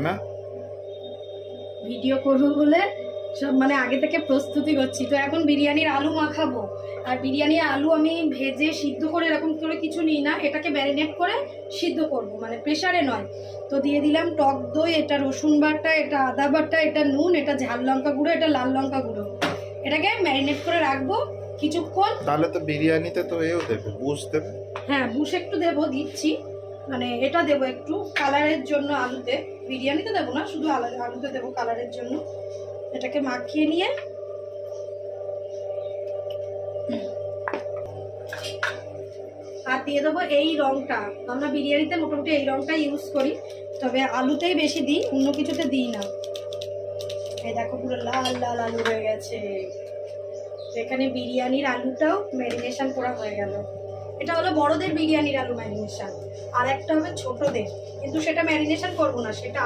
না ভিডিও করবো বলে সব মানে আগে থেকে প্রস্তুতি করছি। তো এখন বিরিয়ানির আলু মাখাবো, আর বিরিয়ানির আলু আমি ভেজে সিদ্ধ করে এরকম করে কিছু নিই না, এটাকে ম্যারিনেট করে সিদ্ধ করব, মানে প্রেসারে নয়। তো দিয়ে দিলাম টক দই, এটা রসুন বাটা, এটা আদা বাটা, এটা নুন, এটা ঝাল লঙ্কা গুঁড়ো, এটা লাল লঙ্কা গুঁড়ো। এটাকে ম্যারিনেট করে রাখবো কিছুক্ষণ। তাহলে তো বিরিয়ানিতে তো এও দেবে, বুঝ দেবে। হ্যাঁ, বুশ একটু দেবো, দিচ্ছি, মানে এটা দেবো একটু কালারের জন্য আলুতে, বিরিয়ানিতে দেবো না, শুধু আলুতে দেবো কালারের জন্য। এটাকে মাখিয়ে নিয়ে আর দিয়ে দেবো এই রংটা। আমরা বিরিয়ানিতে মোটামুটি এই রংটা ইউজ করি, তবে আলুতেই বেশি দিই, অন্য কিছুতে দিই না। এই দেখো পুরো লাল লাল আলু হয়ে গেছে। এখানে বিরিয়ানির আলুটাও ম্যারিনেশন করা হয়ে গেল। এটা হলো বড়দের বিরিয়ানির আলু ম্যারিনেশন, আর একটা হবে ছোটদের, কিন্তু সেটা ম্যারিনেশন করবো না, সেটা